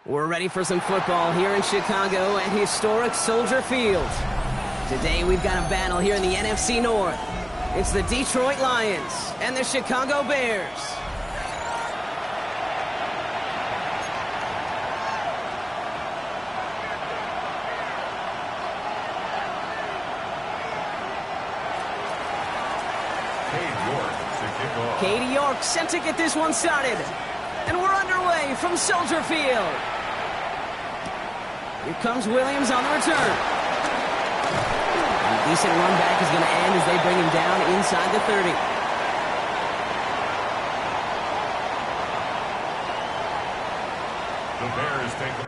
We're ready for some football here in Chicago at historic Soldier Field. Today we've got a battle here in the NFC North. It's the Detroit Lions and the Chicago Bears. Katie York set to get this one started. And we're underway from Soldier Field. Here comes Williams on the return. A decent run back is going to end as they bring him down inside the 30. The Bears take the...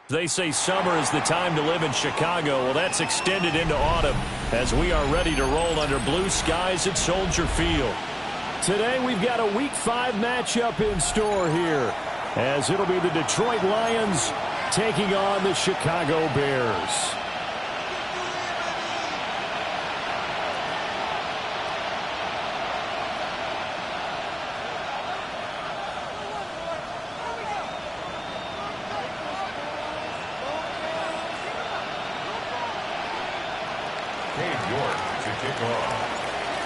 They say summer is the time to live in Chicago. Well, that's extended into autumn as we are ready to roll under blue skies at Soldier Field. Today we've got a Week 5 matchup in store here as it'll be the Detroit Lions taking on the Chicago Bears.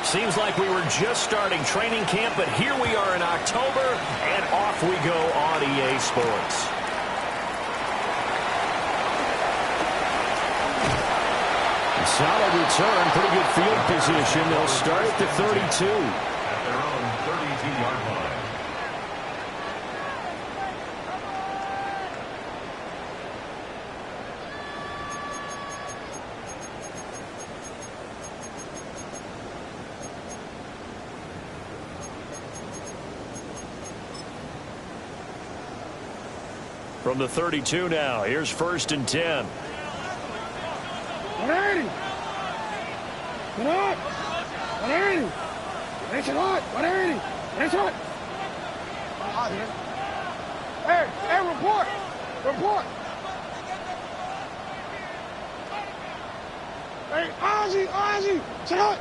Seems like we were just starting training camp, but here we are in October, and off we go on EA Sports. A solid return, pretty good field position. They'll start at the 32. At their own 32-yard line. From the 32 now, here's 1st and 10. 180. Get up. 180. Race it hard. 180. Race it. Hey, report. Report. Hey, Ozzy. Sit up.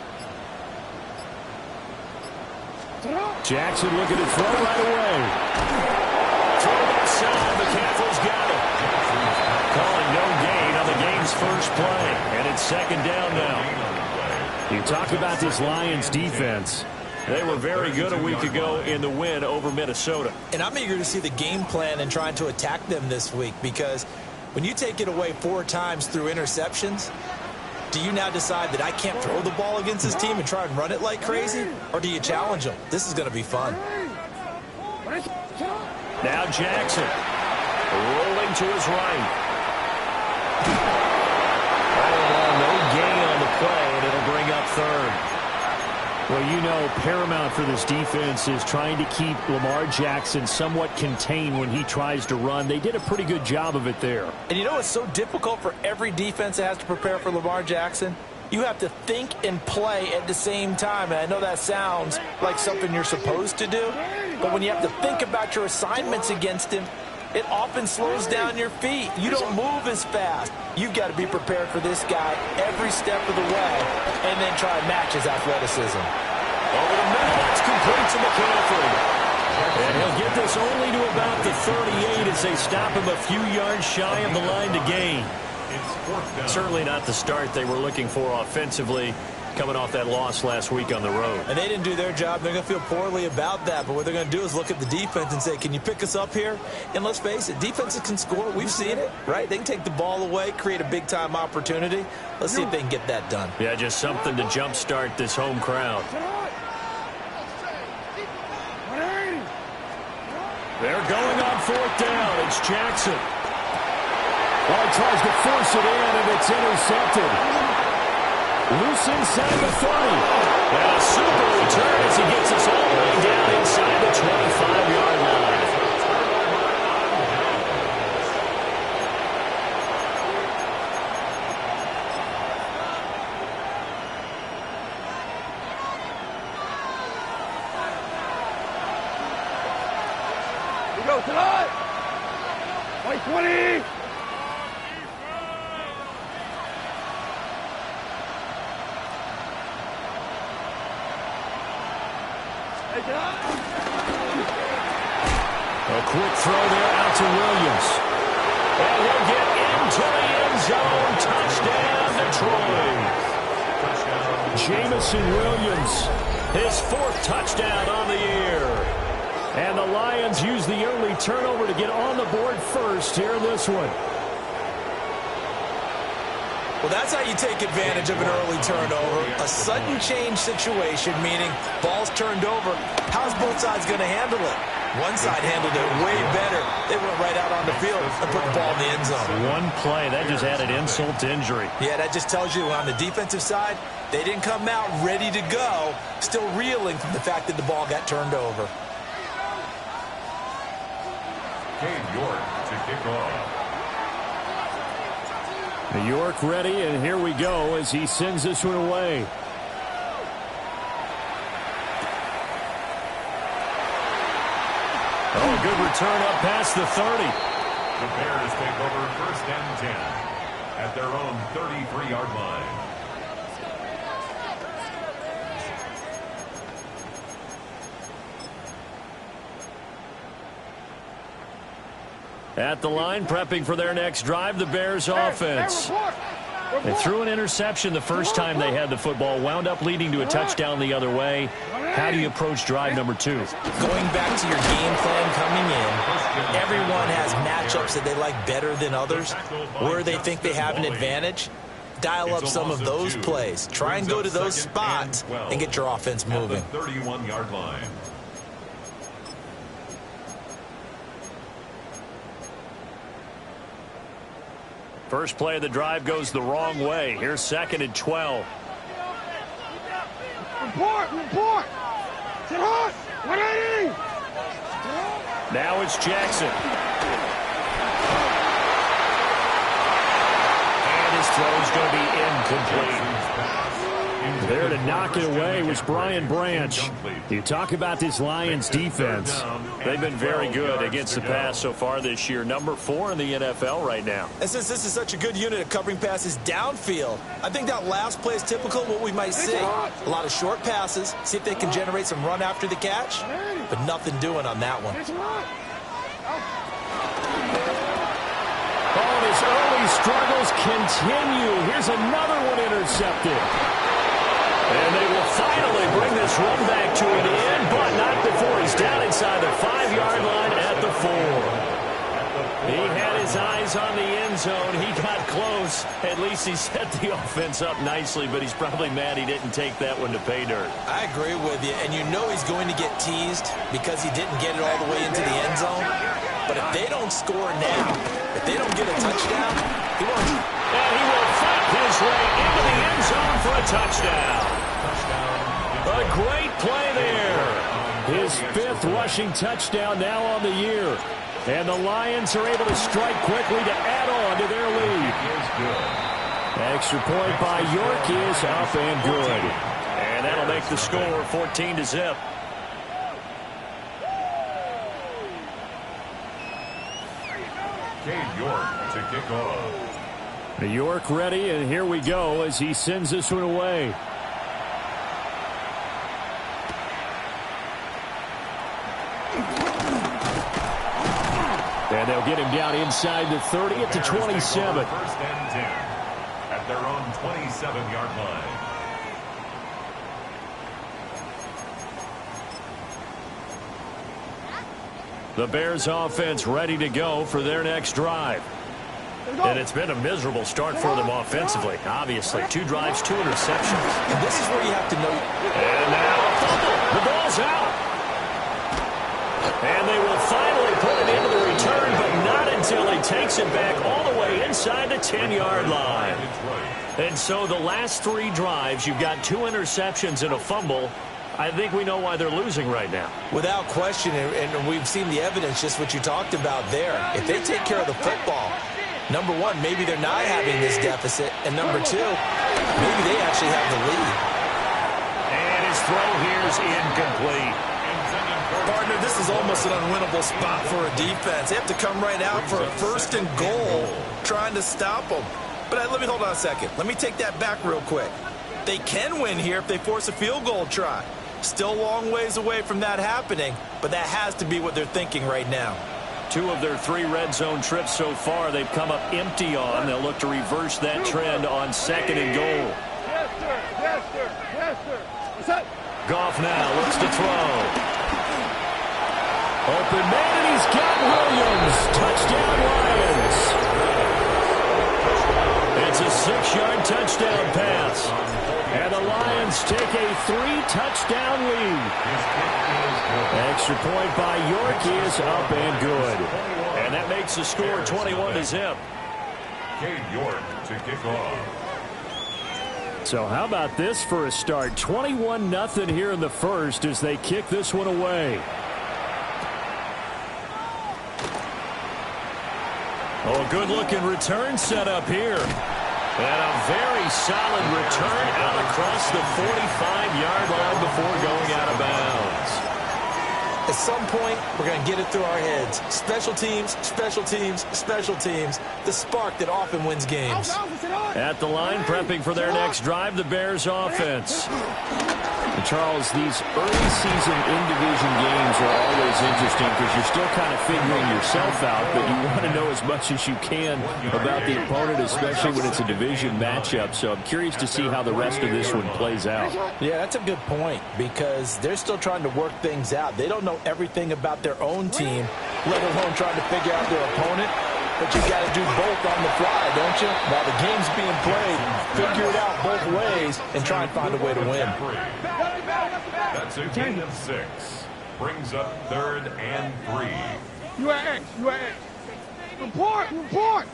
Jackson looking to throw right away. Throw outside. McCaffrey's got it. Calling no gain on the game's first play. And it's 2nd down now. You talk about this Lions defense. They were very good a week ago in the win over Minnesota. And I'm eager to see the game plan and trying to attack them this week, because when you take it away 4 times through interceptions, do you now decide that I can't throw the ball against this team and try and run it like crazy? Or do you challenge them? This is going to be fun. Now Jackson rolling to his right. All in all, no gain on the play, and it'll bring up third. Well, you know, paramount for this defense is trying to keep Lamar Jackson somewhat contained when he tries to run. They did a pretty good job of it there. And you know what's so difficult for every defense that has to prepare for Lamar Jackson? You have to think and play at the same time. And I know that sounds like something you're supposed to do, but when you have to think about your assignments against him, it often slows down your feet. You don't move as fast. You've got to be prepared for this guy every step of the way and then try and match his athleticism. Over the middle, that's complete to McCaffrey. And he'll get this only to about the 38 as they stop him a few yards shy of the line to gain. Certainly not the start they were looking for offensively, coming off that loss last week on the road. And they didn't do their job. They're going to feel poorly about that. But what they're going to do is look at the defense and say, can you pick us up here? And let's face it, defenses can score. We've seen it, right? They can take the ball away, create a big-time opportunity. Let's see if they can get that done. Yeah, just something to jumpstart this home crowd. They're going on 4th down. It's Jackson. Well, he tries to force it in, and it's intercepted. Loose inside the 30. And a super return as he gets us all the way down inside the 25-yard line. We go tonight. Play 20. A quick throw there out to Williams. And he'll get into the end zone. Touchdown, Detroit. Jamison Williams, his 4th touchdown on the year. And the Lions use the early turnover to get on the board first here in this one. Well, that's how you take advantage of an early turnover. A sudden change situation, meaning ball's turned over. How's both sides going to handle it? One side handled it way better. They went right out on the field and put the ball in the end zone. One play, that just added insult to injury. Yeah, that just tells you on the defensive side, they didn't come out ready to go, still reeling from the fact that the ball got turned over. Cade York to kick off. New York ready, and here we go as he sends this one away. Oh, a good return up past the 30. The Bears take over 1st and 10 at their own 33-yard line. At the line, prepping for their next drive, the Bears offense. They threw an interception the first time they had the football, wound up leading to a touchdown the other way. How do you approach drive number 2? Going back to your game plan coming in, everyone has matchups that they like better than others, where they think they have an advantage. Dial up some of those plays. Try and go to those spots and get your offense moving. 31-yard line. First play of the drive goes the wrong way. Here's 2nd and 12. Report. Sit hot. 180. Now it's Jackson. And his throw is going to be incomplete. There to knock it away was Brian Branch. You talk about this Lions defense. They've been very good against the pass so far this year. Number 4 in the NFL right now. And since this is such a good unit of covering passes downfield, I think that last play is typical of what we might see. A lot of short passes, see if they can generate some run after the catch, but nothing doing on that one. Oh, his early struggles continue. Here's another one intercepted. And they will finally bring this run back to an end, but not before he's down inside the 5-yard line at the 4. He had his eyes on the end zone. He got close. At least he set the offense up nicely, but he's probably mad he didn't take that one to pay dirt. I agree with you, and you know he's going to get teased because he didn't get it all the way into the end zone. But if they don't score now, if they don't get a touchdown, he won't. And he will fight his way into the end zone for a touchdown. A great play there. His 5th rushing touchdown now on the year. And the Lions are able to strike quickly to add on to their lead. Extra point by York is up and good. And that'll make the score 14-0. Cade York to kick off. York ready, and here we go as he sends this one away. And they'll get him down inside the 30 at the 27. First and 10 at their own 27-yard line. The Bears offense ready to go for their next drive. And it's been a miserable start for them offensively. Obviously, 2 drives, 2 interceptions. And this is where you have to know. And now a fumble. The ball's out. And they will finally put it into the return, but not until he takes it back all the way inside the 10-yard line. And so the last 3 drives, you've got 2 interceptions and a fumble. I think we know why they're losing right now. Without question, and we've seen the evidence, just what you talked about there. If they take care of the football, number 1, maybe they're not having this deficit. And number 2, maybe they actually have the lead. And his throw here is incomplete. Partner, this is almost an unwinnable spot for a defense. They have to come right out for a 1st and goal, trying to stop them. But let me hold on a second. Let me take that back real quick. They can win here if they force a field goal try. Still a long ways away from that happening, but that has to be what they're thinking right now. 2 of their 3 red zone trips so far they've come up empty on. They'll look to reverse that trend on 2nd and goal. Yes, sir. Yes, sir. Yes, sir. What's up? Goff now looks to throw. Open man, and he's got Williams. Touchdown, Lions. It's a 6-yard touchdown pass. And the Lions take a 3-touchdown lead. Extra point by York is up and good. And that makes the score 21-0. Cade York to kick off. So how about this for a start? 21-0 here in the first as they kick this one away. Oh, a good-looking return set up here. And a very solid return out across the 45-yard line before going out of bounds. At some point, we're going to get it through our heads. Special teams, special teams, special teams. The spark that often wins games. At the line, prepping for their next drive, the Bears offense. And Charles, these early season in-division games are always interesting because you're still kind of figuring yourself out, but you want to know as much as you can about the opponent, especially when it's a division matchup. So I'm curious to see how the rest of this one plays out. Yeah, that's a good point because they're still trying to work things out. They don't know everything about their own team, let alone trying to figure out their opponent. But you got to do both on the fly, don't you? While the game's being played, figure it out both ways and try and find a way to win. That's a gain of 6. Brings up 3rd and 3. You are X. You are X. Report. Report.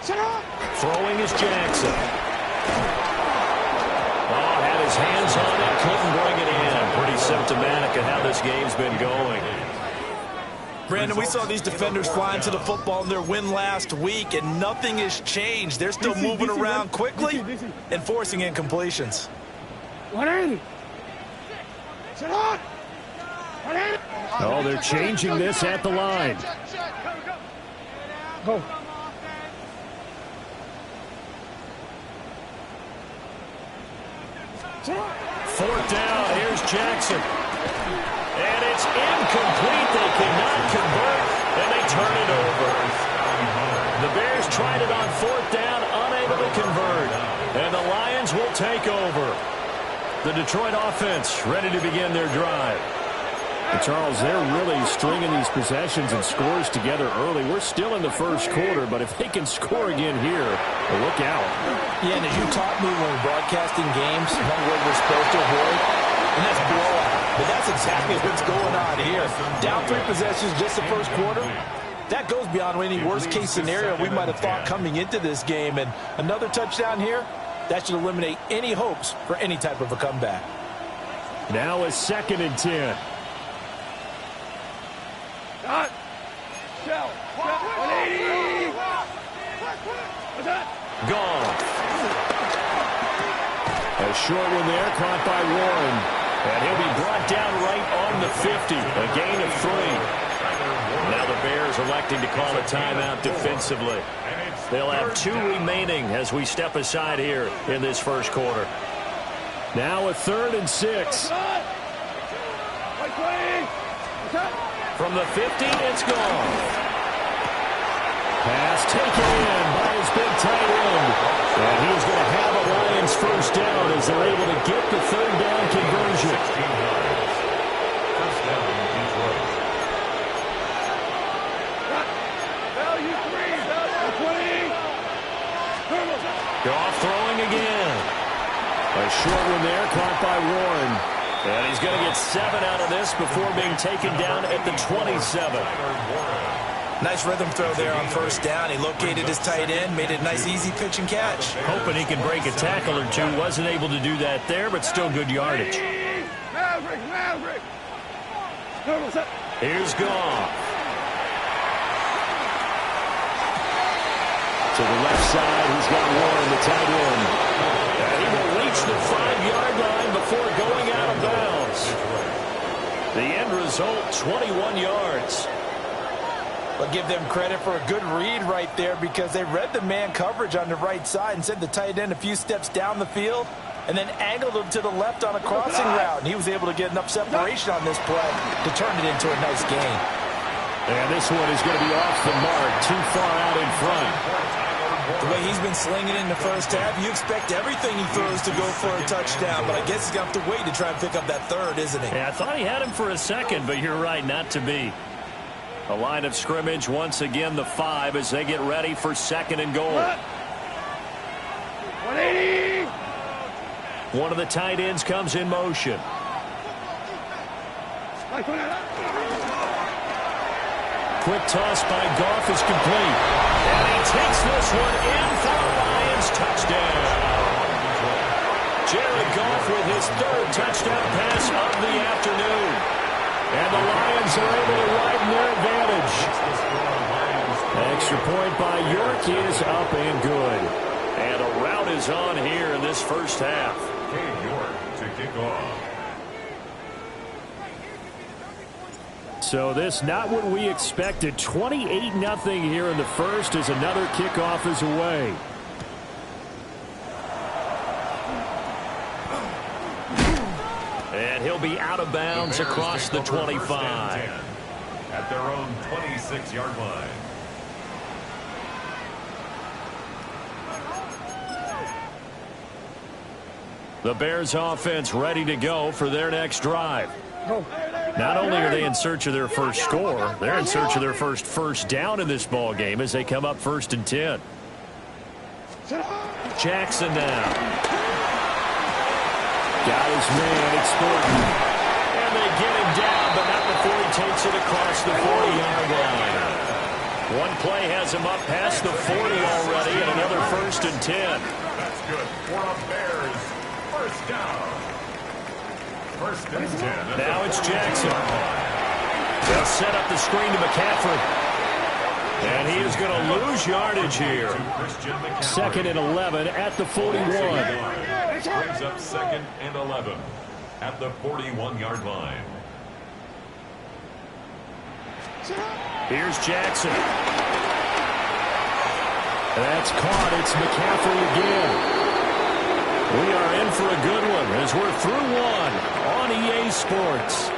Shut up. Throwing is Jackson. Oh, had his hands on it, couldn't bring it in. Pretty symptomatic of how this game's been going. Brandon, we saw these defenders flying to the football in their win last week, and nothing has changed. They're still moving around quickly and forcing incompletions. 180. Shut up. 180. Oh, they're changing this at the line. Go. Fourth down, here's Jackson. And it's incomplete. They cannot convert, and they turn it over. The Bears tried it on 4th down, unable unable to convert. And the Lions will take over. The Detroit offense ready to begin their drive. And Charles, they're really stringing these possessions and scores together early. We're still in the first quarter, but if they can score again here, well, look out. Yeah, and as you taught me when broadcasting games, one word we're supposed to avoid, and that's blowout. But that's exactly what's going on here. Down 3 possessions just the first quarter. That goes beyond any worst-case scenario we might have thought coming into this game. And another touchdown here, that should eliminate any hopes for any type of a comeback. Now a 2nd and 10. Shot. Shell. 180. What's that? Gone. A short one there, caught by Warren. And he'll be brought down right on the 50. A gain of 3. Now the Bears electing to call a timeout defensively. They'll have 2 remaining as we step aside here in this first quarter. Now a 3rd and 6. From the 50, it's gone. Pass taken in by his big tight end. And he's going to have a Lions first down as they're able to get the 3rd down conversion. 16 yards. First down, Detroit. Value 3. Goff throwing again. A short one there, caught by Warren. And he's going to get 7 out of this before being taken down at the 27. Nice rhythm throw there on first down. He located his tight end, made it a nice, easy pitch and catch. Hoping he can break a tackle or 2. Wasn't able to do that there, but still good yardage. Maverick. Here's Goff. To the left side, he's got Warren, the tight end. And he will reach the 5-yard line before going out of bounds. The end result, 21 yards. But give them credit for a good read right there because they read the man coverage on the right side and sent the tight end a few steps down the field and then angled him to the left on a crossing route. And he was able to get enough separation on this play to turn it into a nice gain. And this one is going to be off the mark, too far out in front. The way he's been slinging in the first half, you expect everything he throws to go for a touchdown, but I guess he's going to have to wait to try and pick up that 3rd, isn't he? Yeah, I thought he had him for a second, but you're right, not to be. A line of scrimmage, once again, the 5 as they get ready for 2nd and goal. 180. One of the tight ends comes in motion. Quick toss by Goff is complete. And he takes this one in for a Lions touchdown. Jared Goff with his 3rd touchdown pass of the afternoon. And the Lions are able to widen their advantage. Extra point by York is up and good. And a rout is on here in this first half. Cade York to kick off. So this not what we expected. 28-0 here in the first as another kickoff is away. And he'll be out of bounds across the 25. At their own 26-yard line. The Bears offense ready to go for their next drive. Not only are they in search of their first score, they're in search of their first down in this ball game as they come up 1st and 10. Jackson now. Got his man, it's Thornton. And they get him down, but not before he takes it across the 40-yard line. One play has him up past the 40 already, and another 1st and 10. That's good for a Bears first down. 1st and 10. Now it's Jackson. They'll set up the screen to McCaffrey. And he is going to lose yardage here. 2nd and 11 at the 41. Brings up 2nd and 11 at the 41-yard line. Here's Jackson. That's caught. It's McCaffrey again. We are in for a good one as we're through one on EA Sports.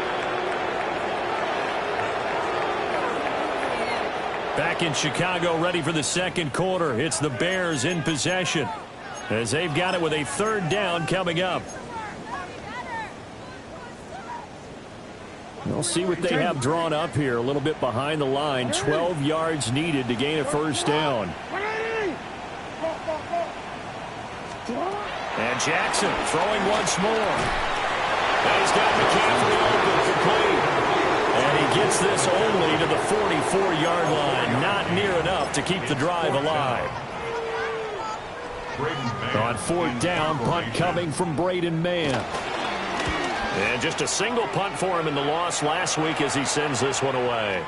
Back in Chicago, ready for the second quarter. It's the Bears in possession as they've got it with a third down coming up. We'll see what they have drawn up here. A little bit behind the line. 12 yards needed to gain a first down. And Jackson throwing once more. And he's got McCaffrey open, complete. And he gets this only to the 44-yard line. Not near enough to keep the drive alive. On fourth down, punt coming from Braden Mann. And just a single punt for him in the loss last week as he sends this one away.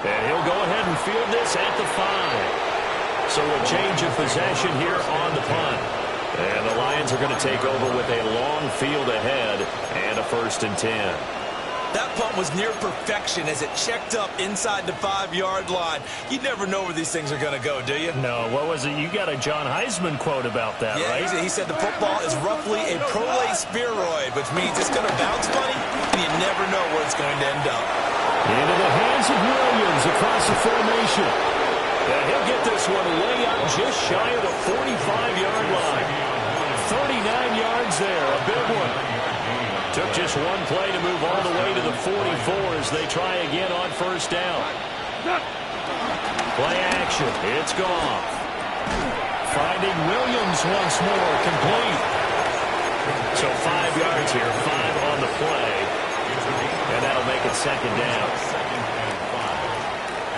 And he'll go ahead and field this at the 5. So a change of possession here on the punt. And the Lions are going to take over with a long field ahead and a 1st and 10. That punt was near perfection as it checked up inside the 5-yard line. You never know where these things are going to go, do you? No, what was it? You got a John Heisman quote about that, right? Yeah, he said the football is roughly a prolate spheroid, which means it's going to bounce funny, and you never know where it's going to end up. Into the hands of Williams across the formation. And he'll get this one way up just shy of the 45-yard line. 39 yards there, a big one. Took just one play to move all the way to the 44 as they try again on first down. Play action. It's Goff. Finding Williams once more. Complete. So 5 yards here. 5 on the play. And that'll make it second down. Second and 5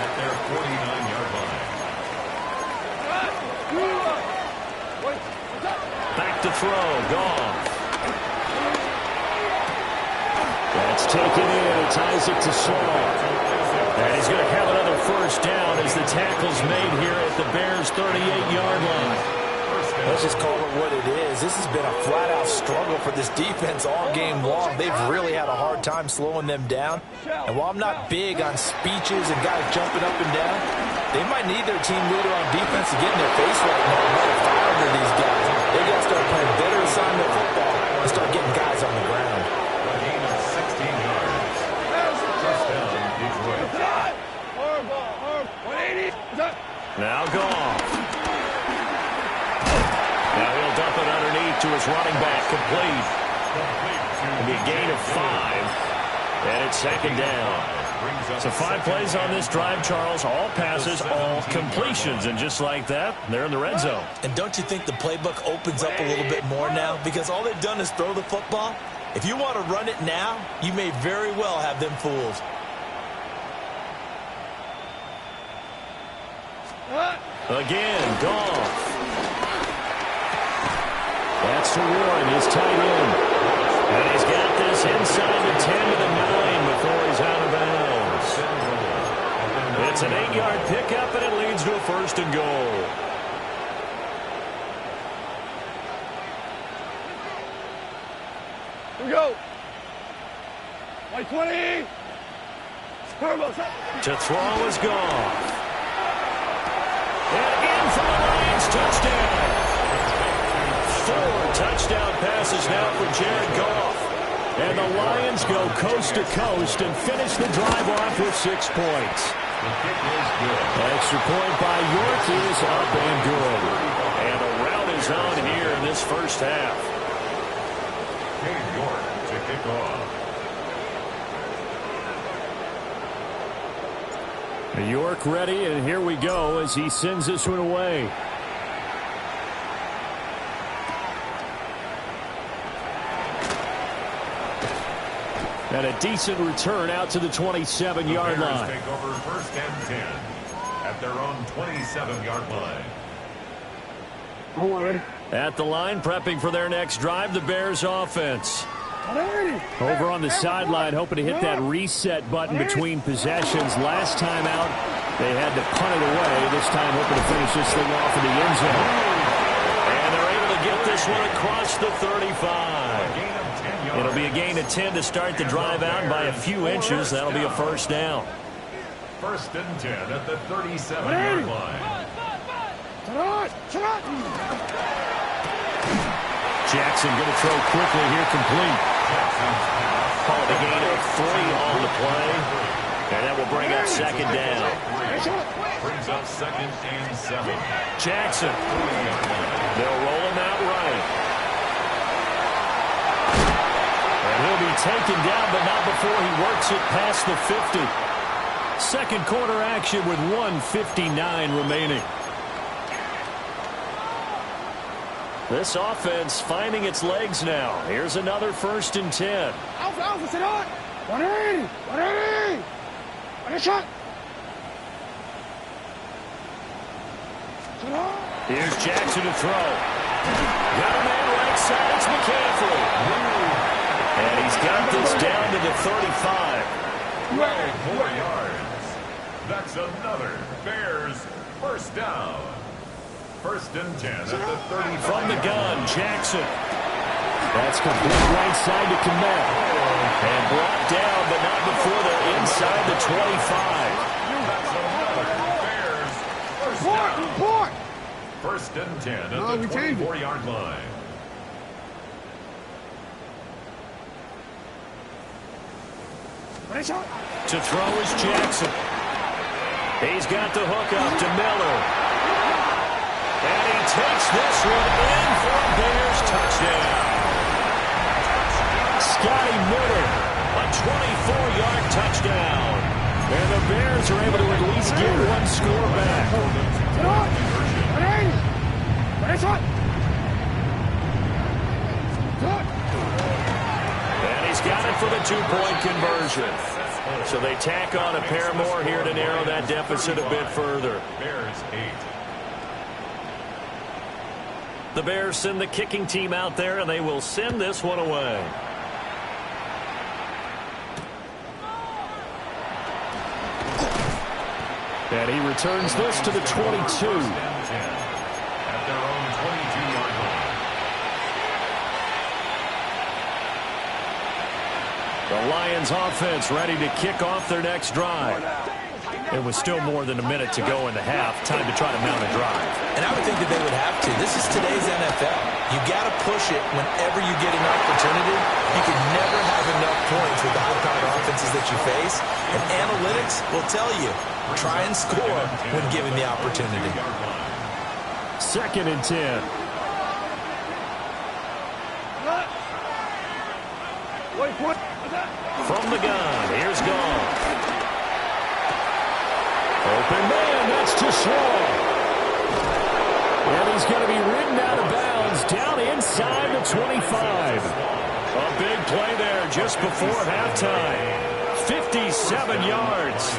at their 49-yard line. Back to throw. Goff. That's taken in. It's Isaac to Saul. And he's going to have another first down as the tackle's made here at the Bears' 38-yard line. Let's just call it what it is. This has been a flat-out struggle for this defense all game long. They've really had a hard time slowing them down. And while I'm not big on speeches and guys jumping up and down, they might need their team leader on defense to get in their face right now and let a fire under these guys. They got to start playing better assignment football and start getting guys on the ground. A gain of 16 yards. Touchdown, Detroit. Now Goff. Now he'll dump it underneath to his running back. Complete. It'll be a gain of 5. And it's second down. So 5 plays on this drive, Charles. All passes, all completions. And just like that, they're in the red zone. And don't you think the playbook opens up a little bit more now? Because all they've done is throw the football. If you want to run it now, you may very well have them fooled. Again, Goff. That's to Warren, his tight end. And he's got this inside the 10 to the 9 before he's out of bounds. It's an 8-yard pickup, and it leads to a 1st and goal. Here we go. White 20. To throw is Goff. And in for the Lions, touchdown. 4 touchdown passes now for Jared Goff. And the Lions go coast to coast and finish the drive off with 6 points. The kick is good. Extra point by York is up and good. And the rout is on here in this first half. Cade York to kick off. York ready, and here we go as he sends this one away. And a decent return out to the 27-yard line. Take over 1st and 10 at their own 27-yard line. Hold on, ready? At the line, prepping for their next drive, the Bears offense. Over on the sideline, hoping to hit that reset button between possessions. Last time out, they had to punt it away. This time, hoping to finish this thing off in the end zone. And they're able to get this one across the 35. It'll be a gain of 10 to start the drive out by a few inches. That'll be a first down. 1st and 10 at the 37-yard line. Jackson going to throw quickly here, complete. Called a gain of 3 on the play. And that will bring up second down. Brings up 2nd and 7. Jackson. They'll roll him out right. And he'll be taken down, but not before he works it past the 50. Second quarter action with 1:59 remaining. This offense finding its legs now. Here's another 1st and 10. Alpha, sit on. 180. 180. On your shot. Sit on. Here's Jackson to throw. Got a man right side. It's McCaffrey. And he's got this down to the 35. 4 yards. That's another Bears first down. 1st and 10 at the 35. From the gun, Jackson. That's complete right side to Komet. And brought down, but not before they're inside the 25. That's another Bears first down. 1st and 10 at the 24-yard line. To throw is Jackson. He's got the hook up to Miller. And he takes this one in for a Bears touchdown. Scotty Miller, a 24-yard touchdown. And the Bears are able to at least get one score back. And he's got it for the 2-point conversion. So they tack on a pair more here to narrow that deficit a bit further. Bears 8. The Bears send the kicking team out there, and they will send this one away. And he returns this to the 22. At their own 22-yard line. The Lions offense ready to kick off their next drive. It was still more than a minute to go in the half. Time to try to mount a drive. And I would think that they would have to. This is today's NFL. You got to push it whenever you get an opportunity. You can never have enough points with the high-powered offenses that you face. And analytics will tell you, try and score when given the opportunity. 2nd and 10. From the gun, here's Goff. Open man, that's too slow. And he's going to be ridden out of bounds down inside the 25. A big play there just before halftime. 57 yards.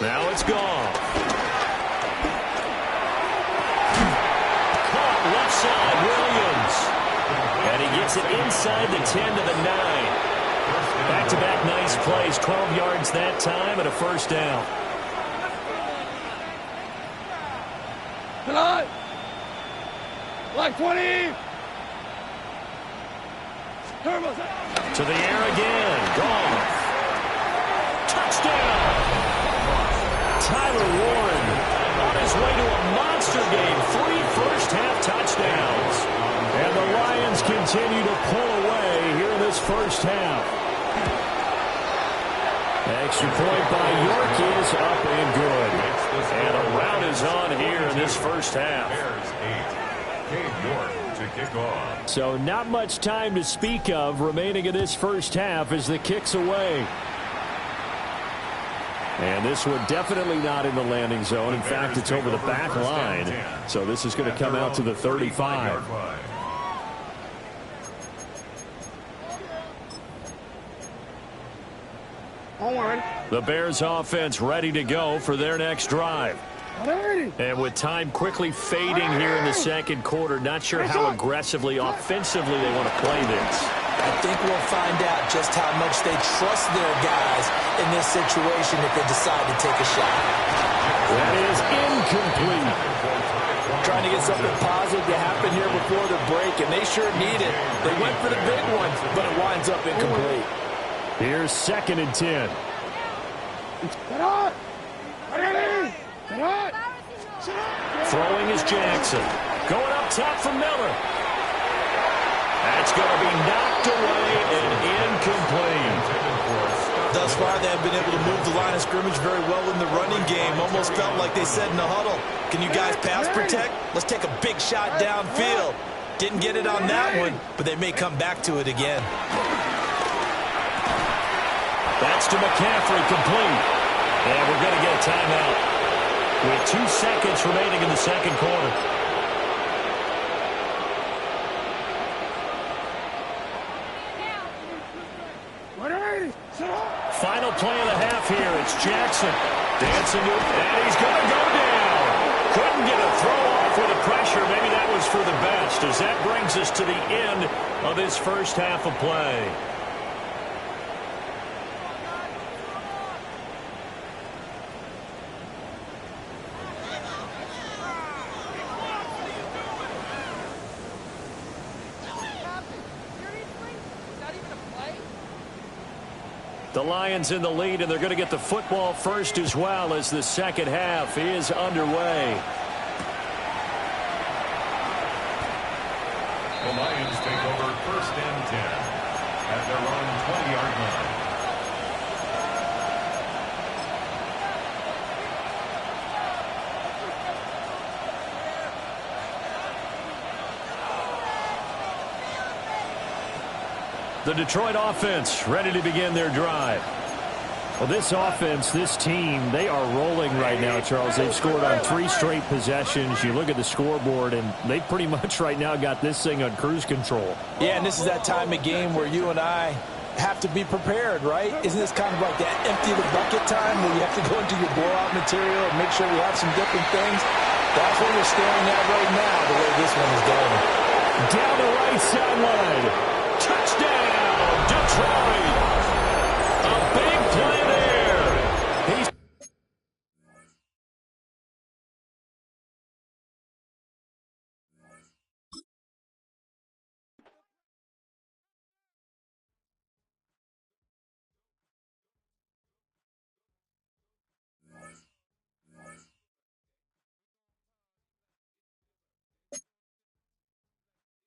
Now it's gone. Caught left side, Williams. And he gets it inside the 10 to the 9. Back-to-back nice plays, 12 yards that time and a first down. Like 20. To the air again. Gone. Touchdown. Tyler Warren on his way to a monster game. 3 first-half touchdowns. And the Lions continue to pull away here in this first half. Extra point by York is up and good. And a rout is on here in this first half. Bears 8. Cade York to kick off. So not much time to speak of remaining in this first half as the kick's away. And this one definitely not in the landing zone. In fact, it's over the back line. So this is going to come out to the 35. The Bears offense ready to go for their next drive. And with time quickly fading here in the second quarter, not sure how aggressively, offensively they want to play this. I think we'll find out just how much they trust their guys in this situation if they decide to take a shot. That is incomplete. Trying to get something positive to happen here before the break, and they sure need it. They went for the big one, but it winds up incomplete. Here's 2nd and 10. Throwing is Jackson. Going up top for Miller. That's going to be knocked away and incomplete. Thus far, they have been able to move the line of scrimmage very well in the running game. Almost felt like they said in the huddle, can you guys pass protect? Let's take a big shot downfield. Didn't get it on that one, but they may come back to it again. That's to McCaffrey, complete. And we're going to get a timeout with 2 seconds remaining in the second quarter. Final play of the half here. It's Jackson dancing to it, and he's going to go down. Couldn't get a throw off with the pressure. Maybe that was for the best, as that brings us to the end of his first half of play. The Lions in the lead, and they're going to get the football first as well as the second half is underway. The Lions take over 1st and 10 at their own 20-yard line. The Detroit offense ready to begin their drive. Well, this offense, this team, they are rolling right now, Charles. They've scored on 3 straight possessions. You look at the scoreboard, and they pretty much right now got this thing on cruise control. Yeah, and this is that time of game where you and I have to be prepared, right? Isn't this kind of like that empty the bucket time where you have to go into your blowout material and make sure we have some different things? That's what we're staring at right now, the way this one is going. Down the right sideline. Touchdown, Detroit. A big